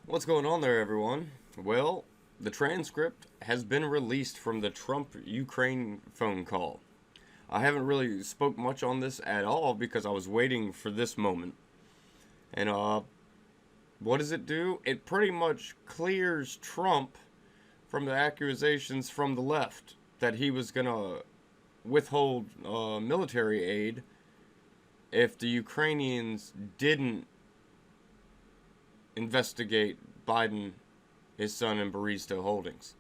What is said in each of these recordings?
What's going on there, everyone? Well, the transcript has been released from the Trump-Ukraine phone call. I haven't really spoke much on this at all because I was waiting for this moment. And what does it do? It pretty much clears Trump from the accusations from the left that he was gonna withhold military aid if the Ukrainians didn't investigate Biden, his son, and Barista Holdings.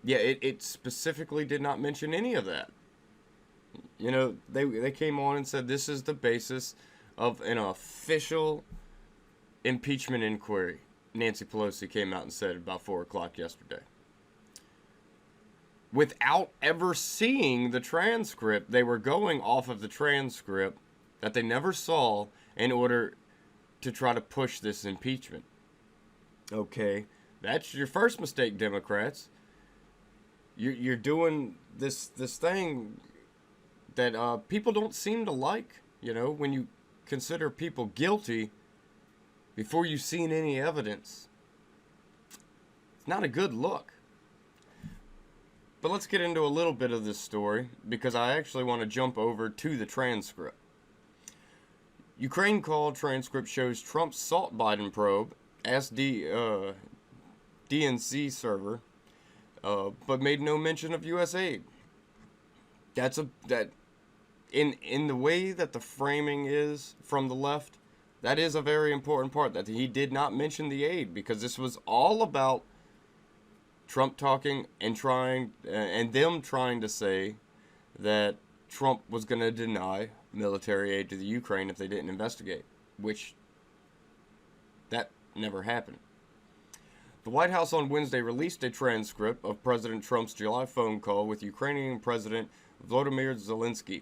Yeah, it specifically did not mention any of that. You know, they came on and said this is the basis of an official impeachment inquiry. Nancy Pelosi came out and said about 4 o'clock yesterday. Without ever seeing the transcript, they were going off of the transcript that they never saw in order to try to push this impeachment. Okay, that's your first mistake, Democrats. You're doing this thing that people don't seem to like. You know, when you consider people guilty before you've seen any evidence, it's not a good look. But let's get into a little bit of this story because I actually want to jump over to the transcript. Ukraine call transcript shows Trump's salt Biden probe, asked DNC server, but made no mention of U.S. aid. That in the way that the framing is from the left, that is a very important part, that he did not mention the aid because this was all about Trump talking and them trying to say that Trump was going to deny military aid to the Ukraine if they didn't investigate, which that never happened. The White House on Wednesday released a transcript of President Trump's July phone call with Ukrainian President Volodymyr Zelensky,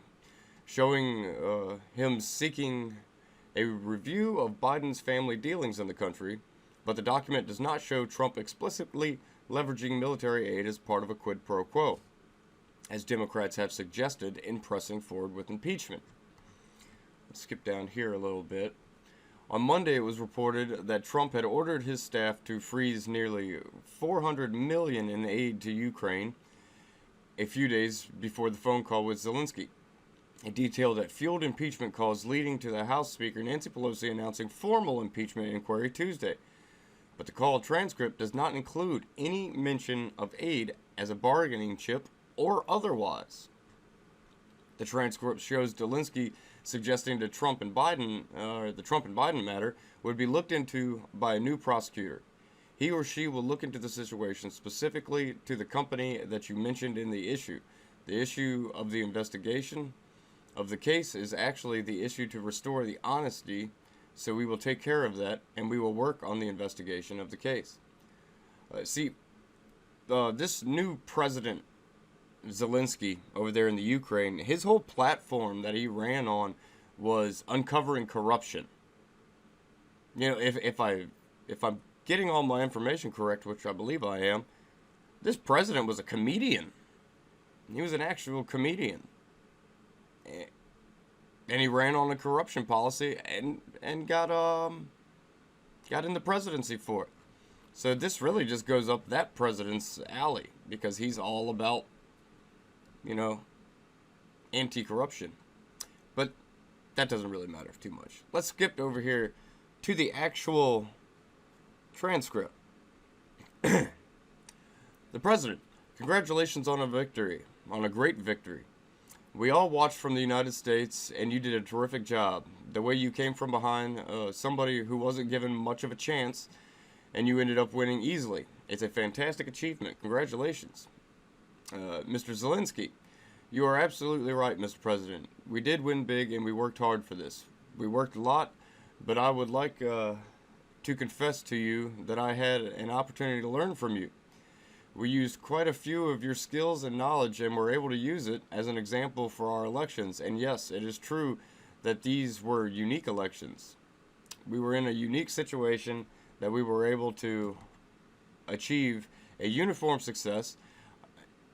showing him seeking a review of Biden's family dealings in the country, but the document does not show Trump explicitly leveraging military aid as part of a quid pro quo, as Democrats have suggested in pressing forward with impeachment. Let's skip down here a little bit. On Monday, it was reported that Trump had ordered his staff to freeze nearly $400 million in aid to Ukraine a few days before the phone call with Zelensky. It detailed that fueled impeachment calls leading to the House Speaker Nancy Pelosi announcing formal impeachment inquiry Tuesday. But the call transcript does not include any mention of aid as a bargaining chip or otherwise. The transcript shows Zelensky suggesting to the Trump and Biden matter would be looked into by a new prosecutor. He or she will look into the situation specifically to the company that you mentioned in the issue. The issue of the investigation of the case is actually the issue to restore the honesty, so we will take care of that and we will work on the investigation of the case. This new president, Zelensky, over there in the Ukraine, his whole platform that he ran on was uncovering corruption. You know, if I'm getting all my information correct, which I believe I am, this president was a comedian. He was an actual comedian. And he ran on a corruption policy and got in the presidency for it. So this really just goes up that president's alley because he's all about, you know, anti-corruption. But that doesn't really matter too much. Let's skip over here to the actual transcript. The president, congratulations on a victory, on a great victory. We all watched from the United States, and you did a terrific job. The way you came from behind somebody who wasn't given much of a chance, and you ended up winning easily. It's a fantastic achievement. Congratulations. Mr. Zelensky, you are absolutely right, Mr. President. We did win big, and we worked hard for this. We worked a lot, but I would like to confess to you that I had an opportunity to learn from you. We used quite a few of your skills and knowledge and were able to use it as an example for our elections. And yes, it is true that these were unique elections. We were in a unique situation that we were able to achieve a uniform success.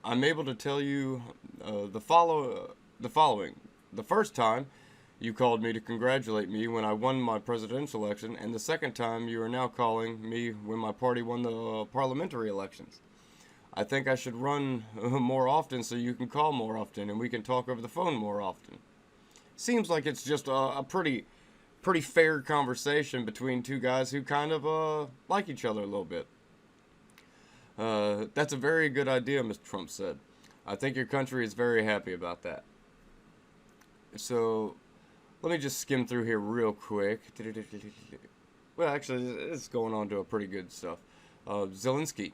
I'm able to tell you the following. The first time, You called me to congratulate me when I won my presidential election, and the second time you are now calling me when my party won the parliamentary elections. I think I should run more often so you can call more often and we can talk over the phone more often. Seems like it's just a pretty fair conversation between two guys who kind of like each other a little bit. That's a very good idea, Mr. Trump said. I think your country is very happy about that. So, let me just skim through here real quick. Well, actually, it's going on to a pretty good stuff. Zelensky.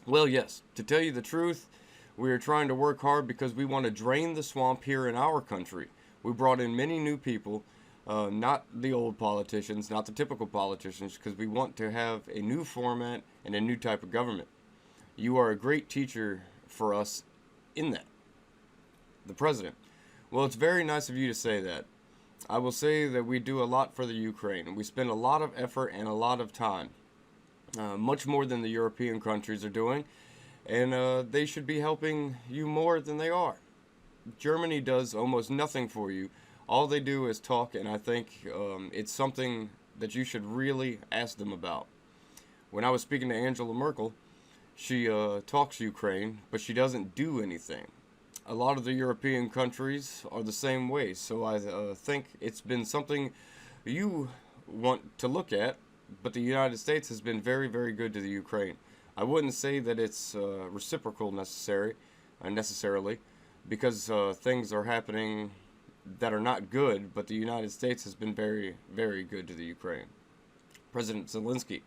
Well, yes, to tell you the truth, we are trying to work hard because we want to drain the swamp here in our country. We brought in many new people, not the old politicians, not the typical politicians, because we want to have a new format and a new type of government. You are a great teacher for us in that. The president. Well, it's very nice of you to say that. I will say that we do a lot for the Ukraine. We spend a lot of effort and a lot of time. Much more than the European countries are doing. And they should be helping you more than they are. Germany does almost nothing for you. All they do is talk, and I think it's something that you should really ask them about. When I was speaking to Angela Merkel, she talks Ukraine, but she doesn't do anything. A lot of the European countries are the same way, so I think it's been something you want to look at, but the United States has been very, very good to the Ukraine. I wouldn't say that it's reciprocal necessarily, because things are happening that are not good, but the United States has been very, very good to the Ukraine. President Zelensky.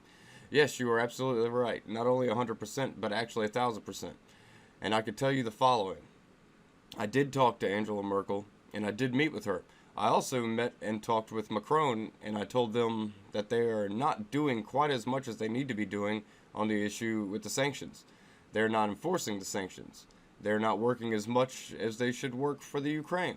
Yes, you are absolutely right. Not only 100%, but actually 1,000%. And I could tell you the following. I did talk to Angela Merkel, and I did meet with her. I also met and talked with Macron, and I told them that they are not doing quite as much as they need to be doing on the issue with the sanctions. They're not enforcing the sanctions. They're not working as much as they should work for the Ukraine.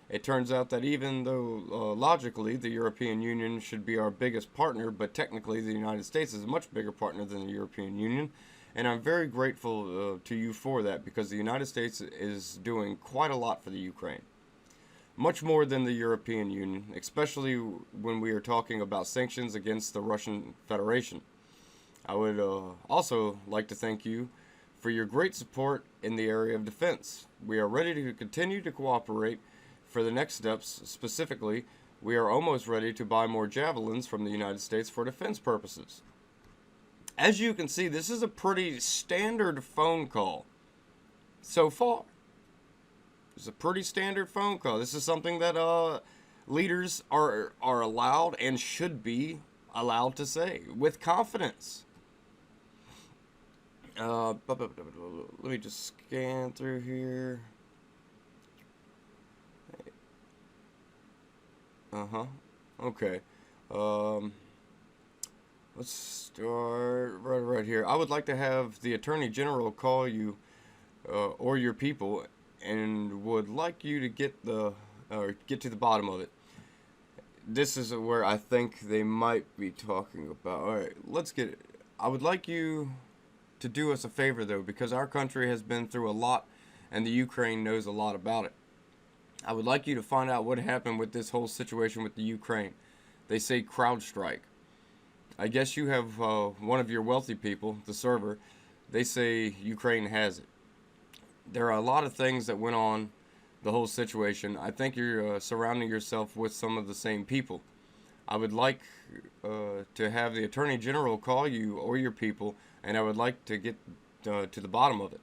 It turns out that even though logically the European Union should be our biggest partner, but technically the United States is a much bigger partner than the European Union. And I'm very grateful to you for that, because the United States is doing quite a lot for the Ukraine. Much more than the European Union, especially when we are talking about sanctions against the Russian Federation. I would also like to thank you for your great support in the area of defense. We are ready to continue to cooperate for the next steps. Specifically, we are almost ready to buy more javelins from the United States for defense purposes. As you can see, this is a pretty standard phone call so far. It's a pretty standard phone call. This is something that leaders are allowed and should be allowed to say with confidence. Let me just scan through here. Okay. Let's start right here. I would like to have the Attorney General call you or your people, and would like you to get to the bottom of it. This is where I think they might be talking about. All right, let's get it. I would like you to do us a favor, though, because our country has been through a lot, and the Ukraine knows a lot about it. I would like you to find out what happened with this whole situation with the Ukraine. They say CrowdStrike. I guess you have one of your wealthy people, the server. They say Ukraine has it. There are a lot of things that went on the whole situation. I think you're surrounding yourself with some of the same people. I would like to have the Attorney General call you or your people, and I would like to get to the bottom of it.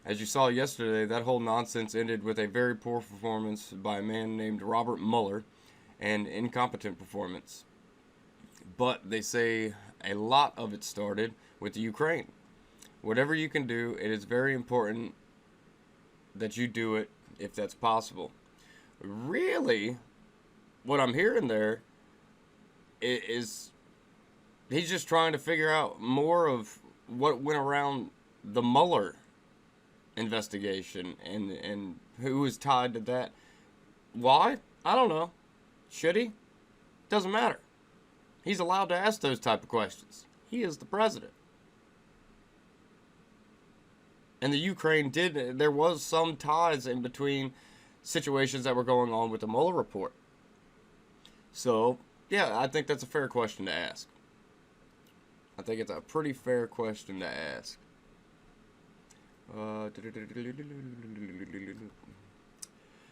As you saw yesterday, that whole nonsense ended with a very poor performance by a man named Robert Mueller, and incompetent performance. But they say a lot of it started with the Ukraine. Whatever you can do, it is very important that you do it if that's possible. Really, what I'm hearing there is he's just trying to figure out more of what went around the Mueller investigation and who is tied to that. Why? I don't know. Should he? Doesn't matter. He's allowed to ask those type of questions. He is the president. And the Ukraine there was some ties in between situations that were going on with the Mueller report. So, yeah, I think that's a fair question to ask. I think it's a pretty fair question to ask.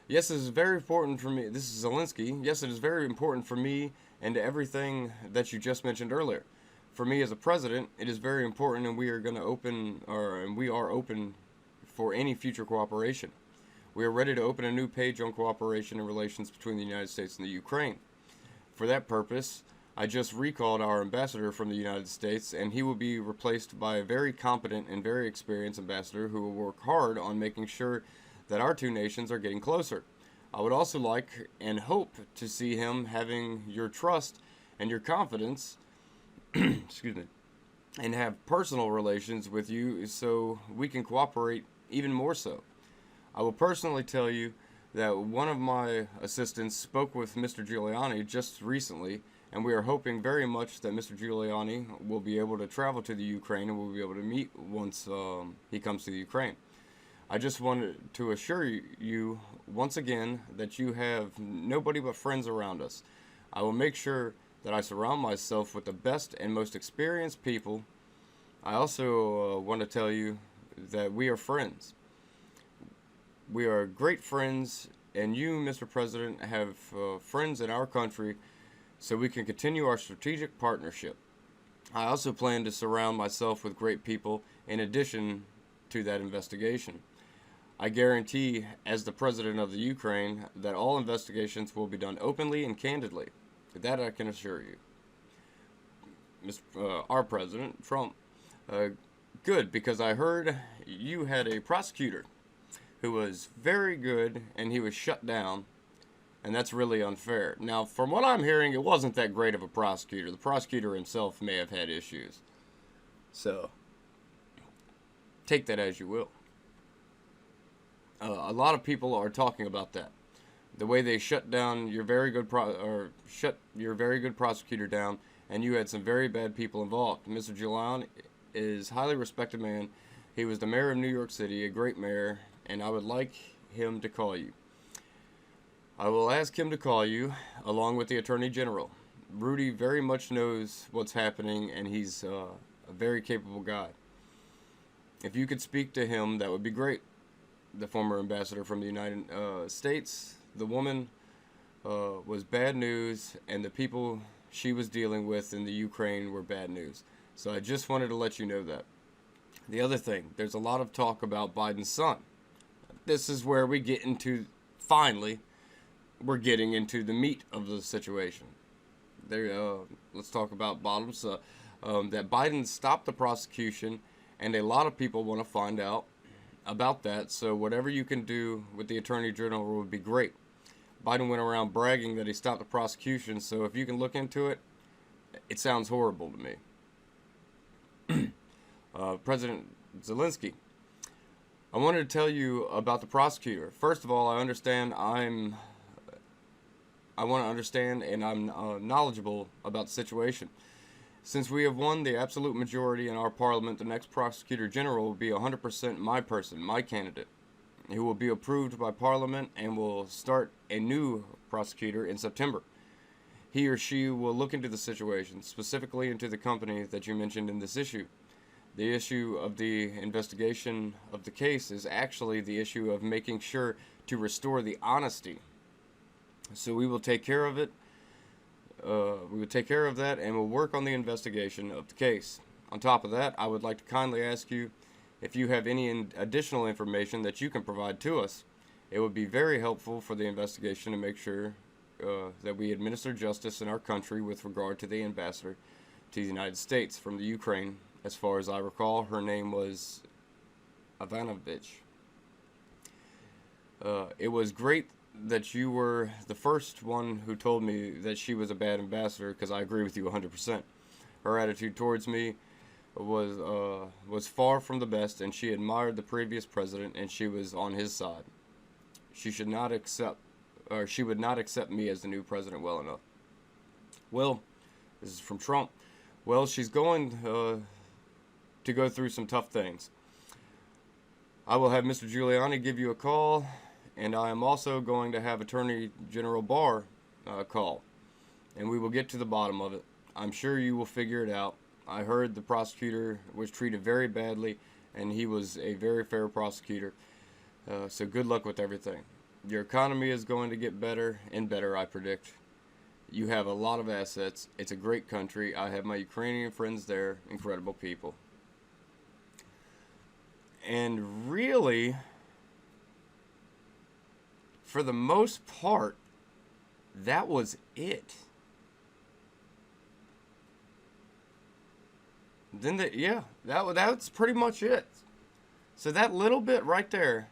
Yes, it is very important for me. This is Zelensky. Yes, it is very important for me and to everything that you just mentioned earlier. For me as a president, it is very important, and we are going to and we are open for any future cooperation. We are ready to open a new page on cooperation and relations between the United States and the Ukraine. For that purpose, I just recalled our ambassador from the United States, and he will be replaced by a very competent and very experienced ambassador who will work hard on making sure that our two nations are getting closer. I would also like and hope to see him having your trust and your confidence, excuse me, and have personal relations with you so we can cooperate even more so. I will personally tell you that one of my assistants spoke with Mr. Giuliani just recently, and we are hoping very much that Mr. Giuliani will be able to travel to the Ukraine and we'll be able to meet once he comes to the Ukraine. I just wanted to assure you once again that you have nobody but friends around us. I will make sure that I surround myself with the best and most experienced people. I also want to tell you that we are friends. We are great friends, and you, Mr. President, have friends in our country, so we can continue our strategic partnership. I also plan to surround myself with great people in addition to that investigation. I guarantee, as the president of the Ukraine, that all investigations will be done openly and candidly. That I can assure you. Our president, Trump, good, because I heard you had a prosecutor who was very good and he was shut down, and that's really unfair. Now, from what I'm hearing, it wasn't that great of a prosecutor. The prosecutor himself may have had issues. So, take that as you will. A lot of people are talking about that. The way they shut down your very good shut your very good prosecutor down, and you had some very bad people involved. Mr. Giuliani is a highly respected man. He was the mayor of New York City, a great mayor, and I would like him to call you. I will ask him to call you, along with the Attorney General. Rudy very much knows what's happening, and he's a very capable guy. If you could speak to him, that would be great. The former ambassador from the United States, the woman was bad news, and the people she was dealing with in the Ukraine were bad news. So I just wanted to let you know that. The other thing, there's a lot of talk about Biden's son. This is where we get into, finally, we're getting into the meat of the situation. Let's talk about bottoms. That Biden stopped the prosecution, and a lot of people want to find out about that, so whatever you can do with the Attorney General would be great. Biden went around bragging that he stopped the prosecution, so if you can look into it, it sounds horrible to me. President Zelensky, I wanted to tell you about the prosecutor. First of all, I want to understand, and I'm knowledgeable about the situation. Since we have won the absolute majority in our parliament, the next prosecutor general will be 100% my person, my candidate, who will be approved by parliament and will start a new prosecutor in September. He or she will look into the situation, specifically into the company that you mentioned in this issue. The issue of the investigation of the case is actually the issue of making sure to restore the honesty. So we will take care of it. We would take care of that, and we'll work on the investigation of the case. On top of that, I would like to kindly ask you if you have any additional information that you can provide to us. It would be very helpful for the investigation to make sure that we administer justice in our country with regard to the ambassador to the United States from the Ukraine. As far as I recall, her name was Ivanovich. It was great that you were the first one who told me that she was a bad ambassador, because I agree with you 100%. Her attitude towards me was far from the best, and she admired the previous president, and she was on his side. She would not accept me as the new president well enough. Well, this is from Trump. Well, she's going to go through some tough things. I will have Mr. Giuliani give you a call, and I am also going to have Attorney General Barr call. and we will get to the bottom of it. I'm sure you will figure it out. I heard the prosecutor was treated very badly, and he was a very fair prosecutor. So good luck with everything. Your economy is going to get better and better, I predict. You have a lot of assets. It's a great country. I have my Ukrainian friends there. Incredible people. And really, for the most part, that was it. Then that's pretty much it. So that little bit right there,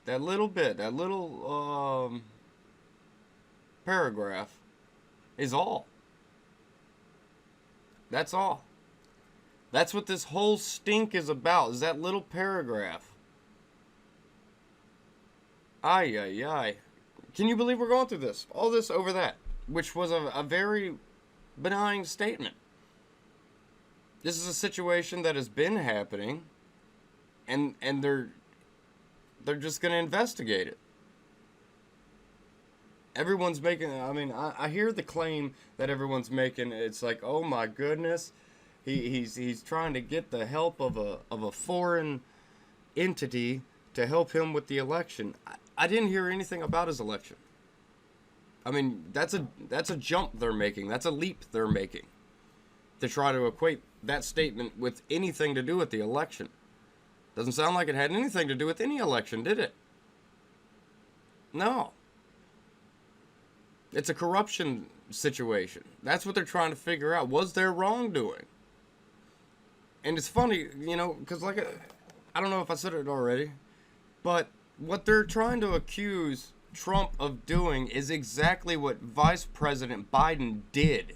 that little paragraph is all. That's all. That's what this whole stink is about, is that little paragraph. Ay, ay, ay. Can you believe we're going through this? All this over that, which was a very benign statement. This is a situation that has been happening, and they're just going to investigate it. Everyone's making, I mean, I hear the claim that everyone's making. It's like, oh my goodness, he's trying to get the help of a foreign entity to help him with the election. I didn't hear anything about his election. I mean, that's a jump they're making. That's a leap they're making to try to equate that statement with anything to do with the election. Doesn't sound like it had anything to do with any election, did it? No. It's a corruption situation. That's what they're trying to figure out. Was there wrongdoing? And it's funny, you know, because like, I don't know if I said it already, but what they're trying to accuse Trump of doing is exactly what Vice President Biden did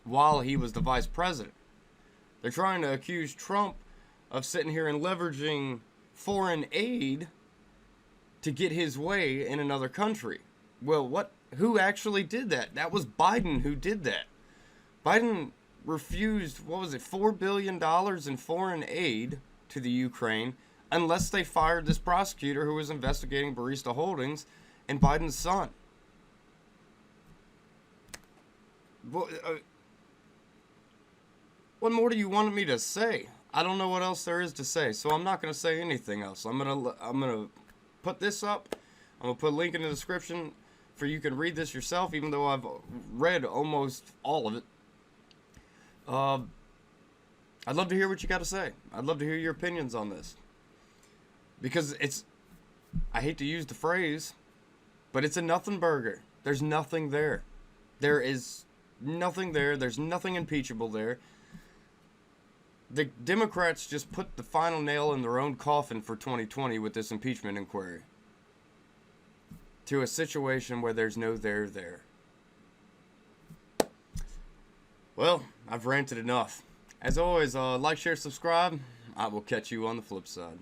while he was the vice president. They're trying to accuse Trump of sitting here and leveraging foreign aid to get his way in another country. Well, who actually did that? That was Biden who did that. Biden refused, $4 billion in foreign aid to the Ukraine unless they fired this prosecutor who was investigating Barista Holdings and Biden's son. What more do you want me to say? I don't know what else there is to say, so I'm not going to say anything else. I'm gonna put this up. I'm going to put a link in the description for you can read this yourself, even though I've read almost all of it. I'd love to hear what you got to say. I'd love to hear your opinions on this. Because I hate to use the phrase, but it's a nothing burger. There's nothing there. There is nothing there. There's nothing impeachable there. The Democrats just put the final nail in their own coffin for 2020 with this impeachment inquiry. To a situation where there's no there. Well, I've ranted enough. As always, like, share, subscribe. I will catch you on the flip side.